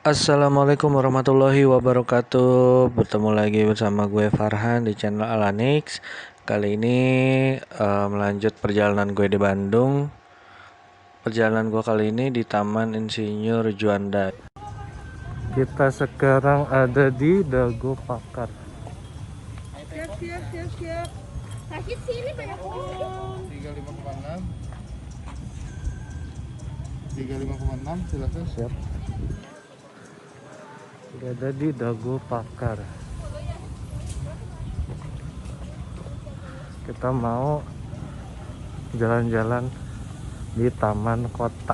Assalamualaikum warahmatullahi wabarakatuh. Bertemu lagi bersama gue Farhan di channel Alanix. Kali ini melanjut perjalanan gue di Bandung. Perjalanan gue kali ini di Taman Insinyur Juanda. Kita sekarang ada di Dago Pakar. Siap. Sakit sini banyak pohon. 35,6 35,6 silakan. Siap. Udah ada di Dago Pakar. Kita mau jalan-jalan di taman kota.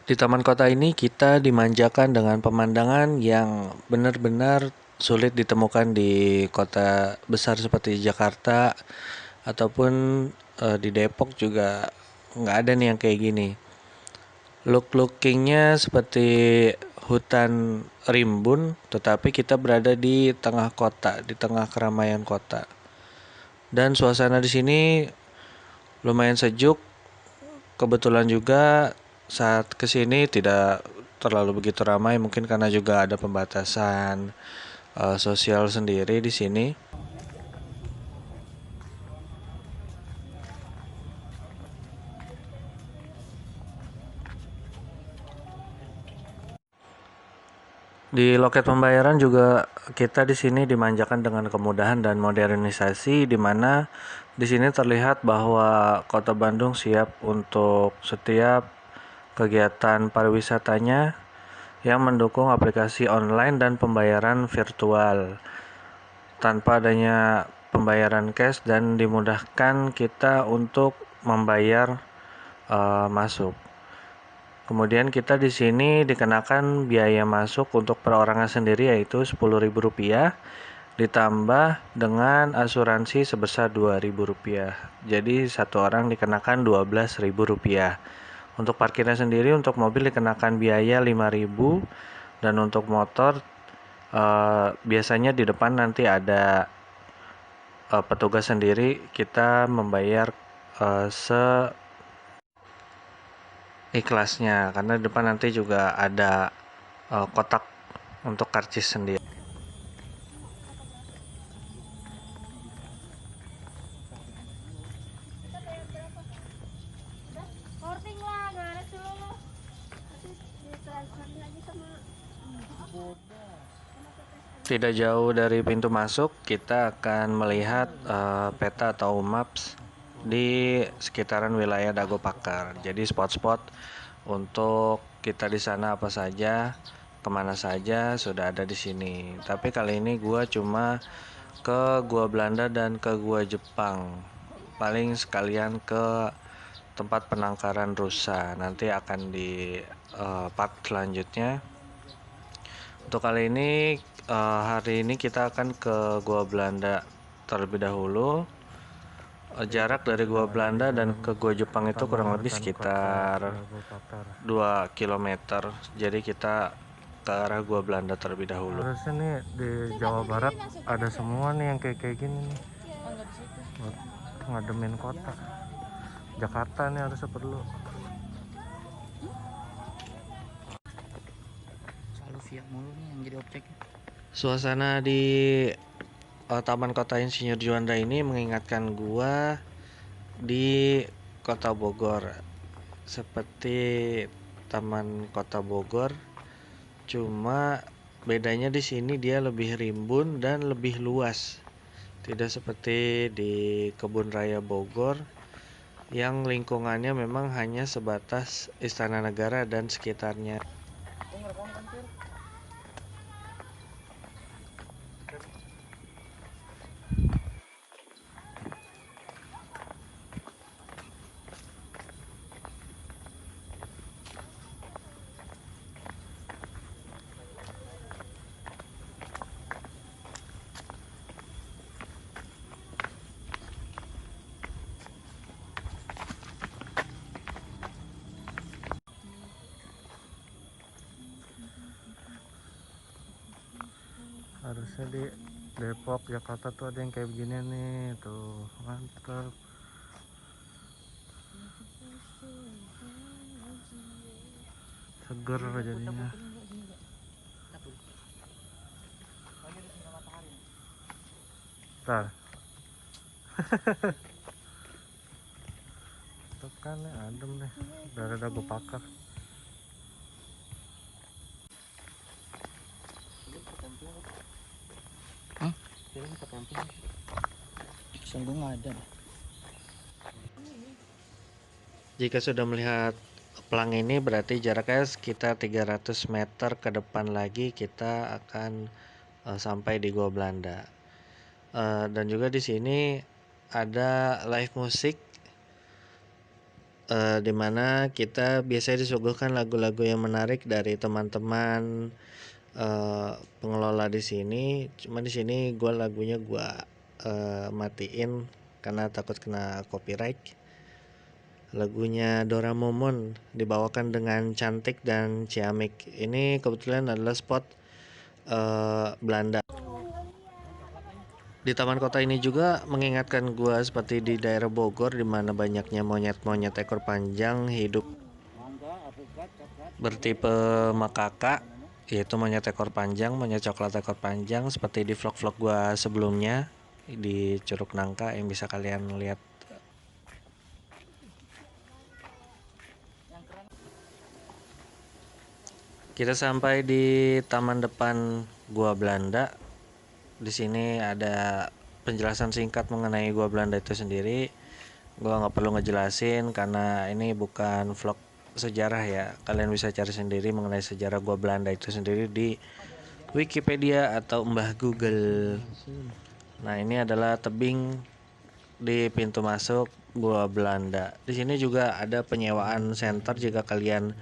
Di taman kota ini kita dimanjakan dengan pemandangan yang benar-benar sulit ditemukan di kota besar seperti Jakarta ataupun di Depok juga nggak ada nih yang kayak gini. Lookingnya seperti hutan rimbun, tetapi kita berada di tengah kota, di tengah keramaian kota. Dan suasana di sini lumayan sejuk. Kebetulan juga saat kesini tidak terlalu begitu ramai, mungkin karena juga ada pembatasan sosial sendiri di sini. Di loket pembayaran juga kita di sini dimanjakan dengan kemudahan dan modernisasi, di mana di sini terlihat bahwa Kota Bandung siap untuk setiap kegiatan pariwisatanya yang mendukung aplikasi online dan pembayaran virtual tanpa adanya pembayaran cash, dan dimudahkan kita untuk membayar masuk. Kemudian kita di sini dikenakan biaya masuk untuk perorangan sendiri yaitu Rp10.000 ditambah dengan asuransi sebesar Rp2.000. Jadi satu orang dikenakan Rp12.000. Untuk parkirnya sendiri untuk mobil dikenakan biaya Rp5.000, dan untuk motor biasanya di depan nanti ada petugas sendiri, kita membayar ikhlasnya, karena di depan nanti juga ada kotak untuk karcis sendiri. Korting lah, gimana tuh? Nanti ditransfer lagi sama Tidak jauh dari pintu masuk, kita akan melihat peta atau maps di sekitaran wilayah Dago Pakar. Jadi spot-spot untuk kita di sana apa saja, kemana saja sudah ada di sini. Tapi kali ini gua cuma ke Gua Belanda dan ke Gua Jepang. Paling sekalian ke tempat penangkaran rusa. Nanti akan di part selanjutnya. Untuk kali ini hari ini kita akan ke Gua Belanda terlebih dahulu. Jarak dari Gua Belanda dan ke Gua Jepang itu kurang lebih sekitar 2 km. Jadi kita ke arah Gua Belanda terlebih dahulu. Harusnya nih di Jawa Barat ada semua nih yang kayak gini nih. Buat ngademin kota. Jakarta nih harusnya perlu. Selalu via mulu nih yang jadi objek. Suasana di Taman Kota Insinyur Juanda ini mengingatkan gua di Kota Bogor. Seperti Taman Kota Bogor, cuma bedanya di sini dia lebih rimbun dan lebih luas. Tidak seperti di Kebun Raya Bogor yang lingkungannya memang hanya sebatas Istana Negara dan sekitarnya. Harusnya di Depok, Jakarta tuh ada yang kayak begini nih, tuh mantap. Seger jadinya. Ntar. Tuh kan ya, adem deh. Dari Dago Pakar. Kesel gue nggak ada. Jika sudah melihat pelang ini berarti jaraknya sekitar 300 meter ke depan lagi kita akan sampai di Gua Belanda. Dan juga di sini ada live musik di mana kita biasanya disuguhkan lagu-lagu yang menarik dari teman-teman pengelola di sini. Cuma di sini lagunya gua matiin karena takut kena copyright. Lagunya Dora Momon dibawakan dengan cantik dan ciamik. Ini kebetulan adalah spot Belanda. Di taman kota ini juga mengingatkan gua seperti di daerah Bogor di mana banyaknya monyet-monyet ekor panjang hidup bertipe makaka, yaitu monyet ekor panjang, monyet coklat ekor panjang seperti di vlog-vlog gua sebelumnya di Curug Nangka yang bisa kalian lihat. Kita sampai di taman depan Gua Belanda. Di sini ada penjelasan singkat mengenai Gua Belanda itu sendiri. Gua nggak perlu ngejelasin karena ini bukan vlog sejarah ya. Kalian bisa cari sendiri mengenai sejarah Gua Belanda itu sendiri di Wikipedia atau Mbah Google. Nah, ini adalah tebing di pintu masuk Gua Belanda. Di sini juga ada penyewaan senter jika kalian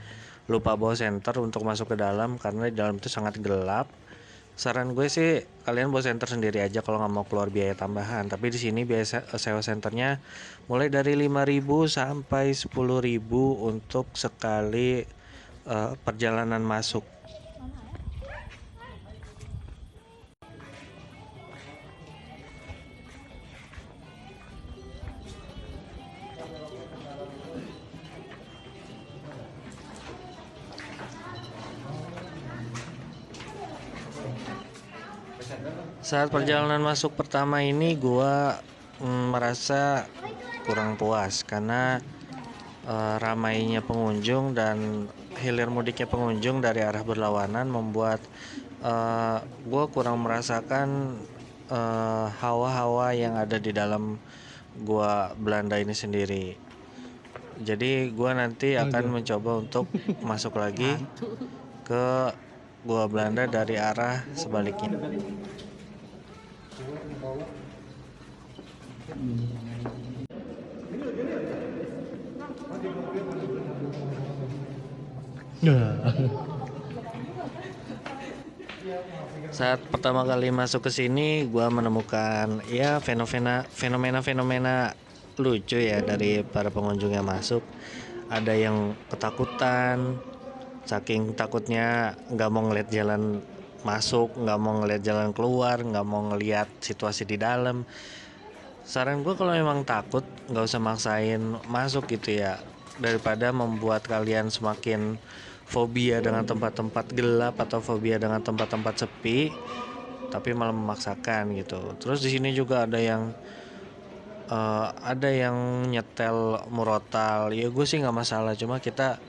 lupa bawa senter untuk masuk ke dalam karena di dalam itu sangat gelap. Saran gue sih kalian bawa senter sendiri aja kalau nggak mau keluar biaya tambahan. Tapi di sini biasa sewa senternya mulai dari 5.000 sampai 10.000 untuk sekali perjalanan masuk. Saat perjalanan masuk pertama ini gua merasa kurang puas karena ramainya pengunjung dan hilir mudiknya pengunjung dari arah berlawanan membuat gua kurang merasakan hawa-hawa yang ada di dalam Gua Belanda ini sendiri. Jadi gua nanti akan mencoba untuk masuk lagi ke Gua Belanda dari arah sebaliknya. Saat pertama kali masuk ke sini, gua menemukan ya fenomena lucu ya dari para pengunjung yang masuk. Ada yang ketakutan, saking takutnya nggak mau ngeliat jalan masuk, nggak mau ngeliat jalan keluar, nggak mau ngeliat situasi di dalam. Saran gue kalau memang takut nggak usah maksain masuk gitu ya, daripada membuat kalian semakin fobia dengan tempat-tempat gelap atau fobia dengan tempat-tempat sepi tapi malah memaksakan gitu. Terus di sini juga ada yang nyetel murotal. Ya gue sih nggak masalah, cuma kita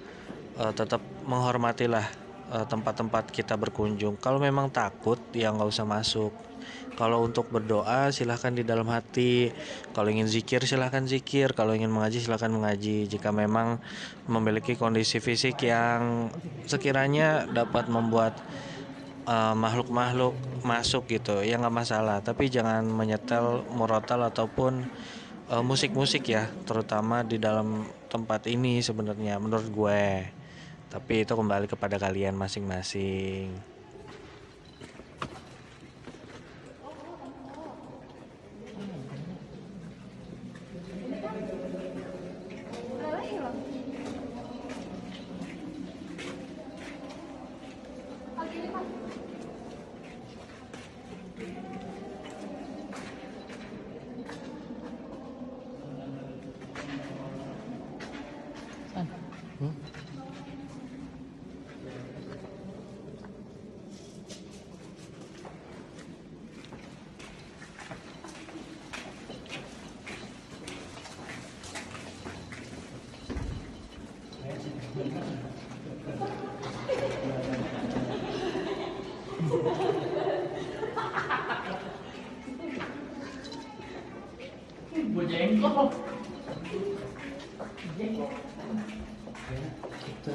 tetap menghormatilah tempat-tempat kita berkunjung. Kalau memang takut ya nggak usah masuk. Kalau untuk berdoa silahkan di dalam hati. Kalau ingin zikir silahkan zikir. Kalau ingin mengaji silahkan mengaji. Jika memang memiliki kondisi fisik yang sekiranya dapat membuat makhluk-makhluk masuk gitu, ya nggak masalah. Tapi jangan menyetel murotal ataupun musik-musik ya, terutama di dalam tempat ini sebenarnya menurut gue. Tapi itu kembali kepada kalian masing-masing. Kita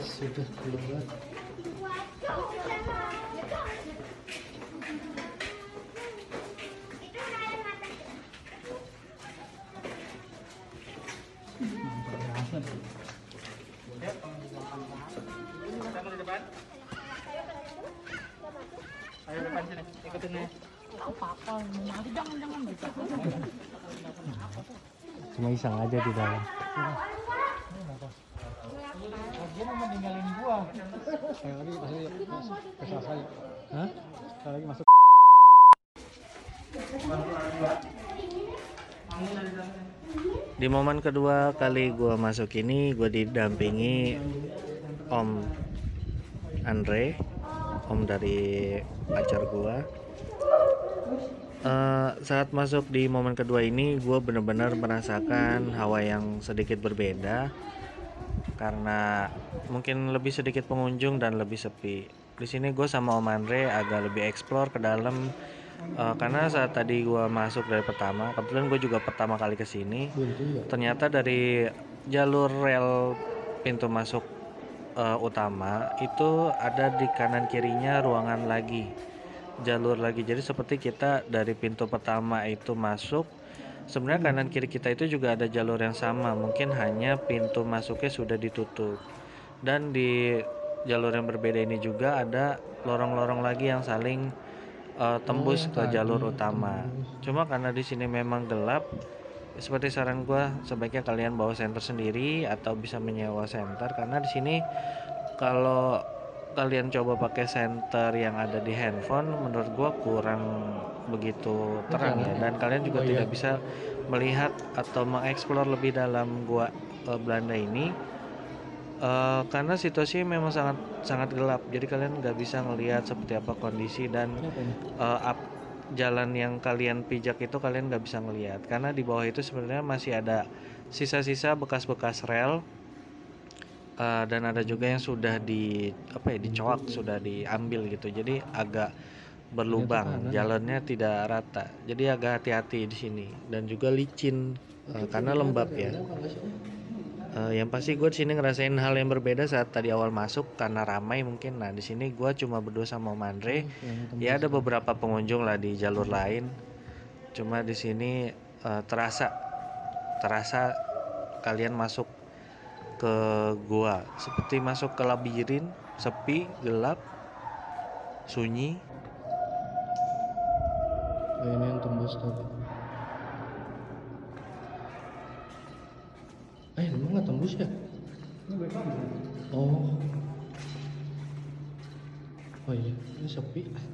sudah keluar. Ayo depan sini, ikutin nih. Cuma iseng aja di dalam. Dia mau meninggalin gua. Saya lagi masuk ke saya. Hah? Saya lagi masuk. Di momen kedua kali gue masuk ini, gue didampingi Om Andre, om dari pacar gue. Saat masuk di momen kedua ini, gue benar-benar merasakan hawa yang sedikit berbeda karena mungkin lebih sedikit pengunjung dan lebih sepi. Di sini gue sama Om Andre agak lebih explore ke dalam. Karena saat tadi gue masuk dari pertama, kebetulan gue juga pertama kali kesini. Ternyata dari jalur rel pintu masuk utama itu ada di kanan kirinya ruangan lagi, jalur lagi. Jadi seperti kita dari pintu pertama itu masuk, sebenarnya kanan kiri kita itu juga ada jalur yang sama, mungkin hanya pintu masuknya sudah ditutup. Dan di jalur yang berbeda ini juga ada lorong-lorong lagi yang saling tembus ke jalur utama. Cuma karena di sini memang gelap, seperti saran gue sebaiknya kalian bawa senter sendiri atau bisa menyewa senter, karena di sini kalau kalian coba pakai senter yang ada di handphone, menurut gue kurang begitu terang ya, dan kalian juga tidak bisa melihat atau mengeksplor lebih dalam gua Belanda ini. Karena situasi memang sangat gelap, jadi kalian nggak bisa ngelihat seperti apa kondisi dan jalan yang kalian pijak itu kalian nggak bisa ngelihat karena di bawah itu sebenarnya masih ada sisa-sisa bekas-bekas rel, dan ada juga yang sudah dicoak, sudah diambil gitu, jadi agak berlubang, jalannya tidak rata, jadi agak hati-hati di sini dan juga licin karena lembab ya. Yang pasti gue di sini ngerasain hal yang berbeda saat tadi awal masuk karena ramai mungkin. Nah di sini gue cuma berdua sama Om Andre. Ya ada beberapa pengunjung lah di jalur lain. Cuma di sini terasa kalian masuk ke gua seperti masuk ke labirin, sepi, gelap, sunyi. Ini yang tembus tadi. Emang nggak tembus ya? Oh. Oh iya, ini sepi. Udah.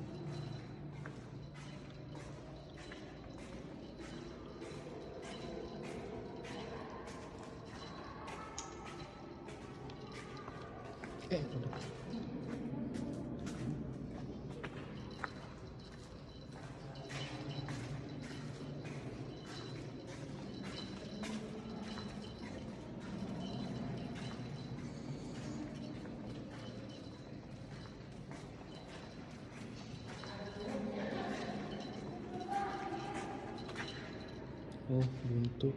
Oh, buntu.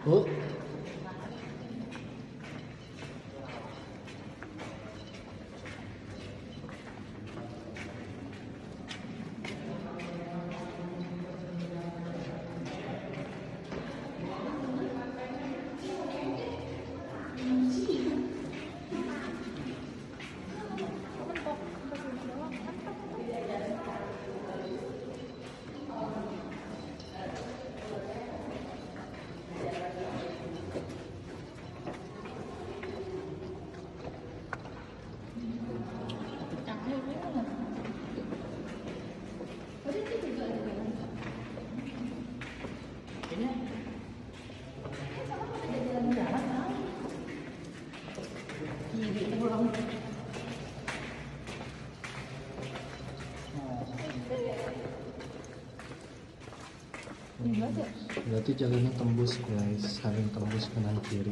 Oh. Berarti jalannya tembus guys, saling tembus kanan kiri.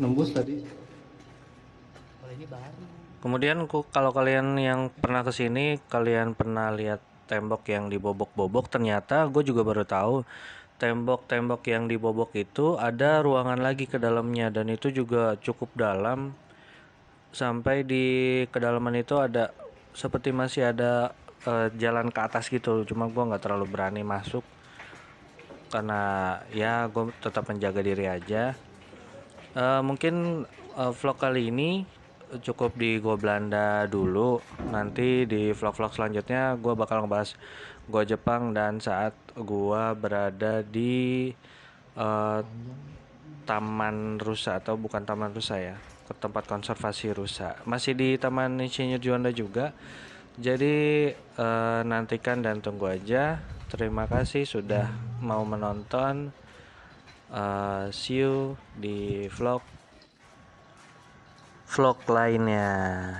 Nembus tadi. Kalau ini baru. Kemudian kalau kalian yang pernah kesini, kalian pernah lihat tembok yang dibobok-bobok. Ternyata gue juga baru tahu tembok-tembok yang dibobok itu ada ruangan lagi ke dalamnya, dan itu juga cukup dalam. Sampai di kedalaman itu ada seperti masih ada jalan ke atas gitu. Cuma gue nggak terlalu berani masuk karena ya gue tetap menjaga diri aja. Mungkin vlog kali ini cukup di Gua Belanda dulu. Nanti di vlog-vlog selanjutnya gue bakal ngebahas Gua Jepang dan saat gue berada di eh, Taman Rusa, atau bukan Taman Rusa ya, ke tempat konservasi rusa. Masih di Taman Insinyur Juanda juga. Jadi nantikan dan tunggu aja. Terima kasih sudah mau menonton. See you di vlog lainnya.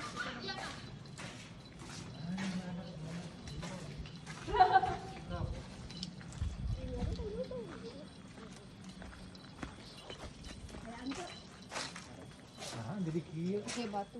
Nah, jadi kieu. Oke, batu.